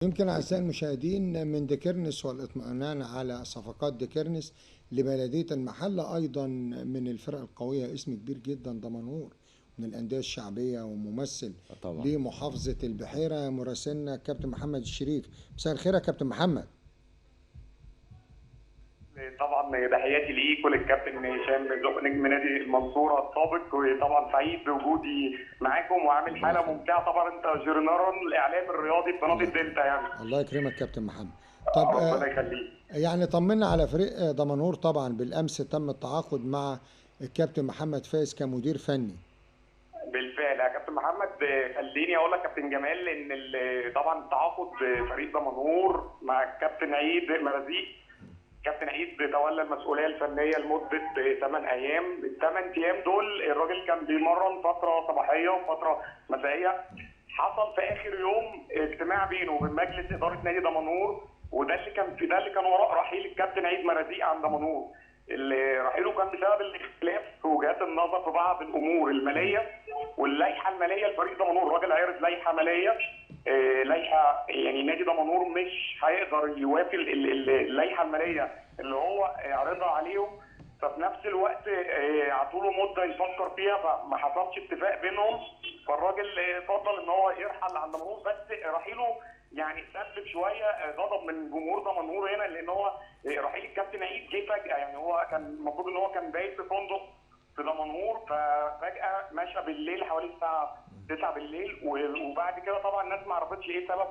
يمكن أعزائي المشاهدين من ديكيرنس والاطمئنان على صفقات ديكيرنس لبلدية المحلة، أيضا من الفرق القوية اسم كبير جدا دمنهور من الأندية الشعبية وممثل طبعا. لمحافظة البحيرة. مراسلنا كابتن محمد الشريف، مساء الخير يا كابتن محمد. طبعا تحياتي ليك وللكابتن هشام مرزوق نجم نادي المنصوره السابق، وطبعا سعيد بوجودي معاكم وعامل حاله ممتعه. طبعا انت جورنال الاعلام الرياضي في قناه الدلتا يعني. الله يكرمك كابتن محمد. طب ربنا يخليك. يعني طمنا على فريق دمنهور. طبعا بالأمس تم التعاقد مع الكابتن محمد فايز كمدير فني. بالفعل يا كابتن محمد، خليني اقول لك كابتن جمال ان طبعا تعاقد فريق دمنهور مع الكابتن عيد مرزيق. كابتن عيد تولى المسؤوليه الفنيه لمده 8 ايام. ال8 ايام دول الراجل كان بيمرن فتره صباحيه وفتره مسائيه. حصل في اخر يوم اجتماع بينه وبين مجلس اداره نادي دمنهور، وده اللي كان وراء رحيل الكابتن عيد مرزيق عن دمنهور. اللي رحيله كان بسبب الاختلاف في وجهات النظر في بعض الامور الماليه واللائحه الماليه لفريق دمنهور. الراجل عرض لائحه ماليه، لائحه يعني نادي دمنهور مش هيقدر يوافي اللائحه الماليه اللي هو عرضها عليهم. ففي نفس الوقت عطوا له مده يفكر فيها، فما حصلش اتفاق بينهم. فالراجل فضل ان هو يرحل عن دمنهور، بس رحيله يعني سبب شويه غضب من جمهور دمنهور هنا، لان هو رحيل الكابتن عيد جه فجاه. يعني هو كان المفروض ان هو كان بايت في فندق في دمنهور، ففجاه مشى بالليل حوالي الساعه 9 بالليل. وبعد كده طبعا الناس ما عرفتش ايه سبب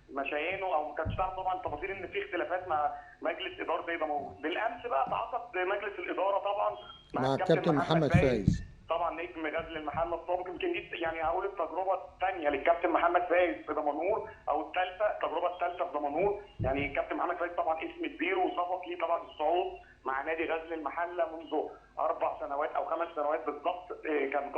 مشيانه، او ما كانتش تعرف طبعا تفاصيل ان في اختلافات مع مجلس اداره زي دمنهور. بالامس بقى تعاقد مجلس الاداره طبعا مع الكابتن محمد فايز، طبعا نجم غزل المحله السابق. يمكن دي يعني هقول التجربه الثانيه للكابتن محمد فايز في دمنهور، او التجربه الثالثه في دمنهور. يعني الكابتن محمد فايز طبعا اسم كبير وسبق ليه طبعا الصعود مع نادي غزل المحله منذ 4 سنوات او 5 سنوات بالضبط. كان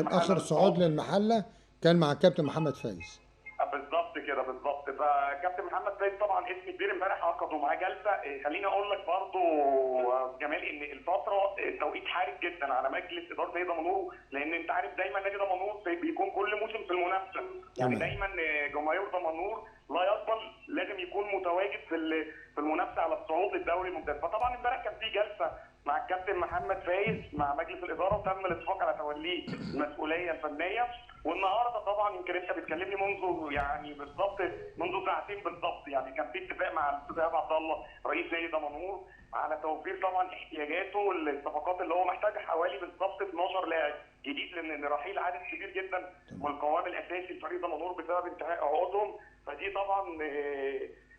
اخر صعود للمحله كان مع الكابتن محمد فايز. بالظبط كده بالظبط. فكابتن محمد فايز طبعا اسم كبير. امبارح عقدوا معاه جلسه. خليني اقول لك برضو جمال ان الفتره التوقيت حارج جدا على مجلس اداره نادي دمنهور، لان انت عارف دايما نادي دمنهور بيكون كل موسم في المنافسه. يعني دايما جماهير دمنهور لا يقبل، لازم يكون متواجد في المنافسه على الصعود للدوري الممتاز. فطبعا امبارح كان في جلسه مع الكابتن محمد فايز مع مجلس الاداره، وتم الاتفاق على توليه المسؤوليه الفنيه. والنهارده طبعا يمكن انت بتكلمني منذ يعني بالظبط منذ ساعتين بالظبط، يعني كان في اتفاق مع الاستاذ ايهاب عبد الله رئيس نادي دمنهور على توفير طبعا احتياجاته للصفقات اللي هو محتاجها، حوالي بالظبط 12 لاعب جديد، لان رحيل عدد كبير جدا من القوام الاساسي لفريق دمنهور بسبب انتهاء عقودهم. فدي طبعا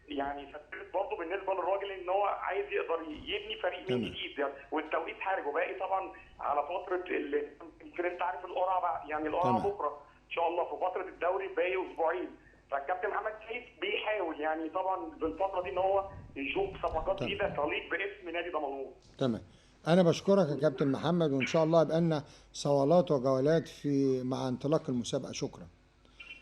يعني فكرت برضه بالنسبه للراجل ان هو عايز يقدر يبني فريق من جديد يعني. والتوقيت حارج، وباقي طبعا على فتره يمكن انت عارف القرعه يعني القرعه بكره ان شاء الله، في فتره الدوري باقي اسبوعين. فالكابتن محمد سيف بيحاول يعني طبعا بالفتره دي ان هو يشوف صفقات جديده تليق باسم نادي دمنهور. تمام. انا بشكرك يا كابتن محمد، وان شاء الله يبقى لنا صولات وجولات في مع انطلاق المسابقه. شكرا.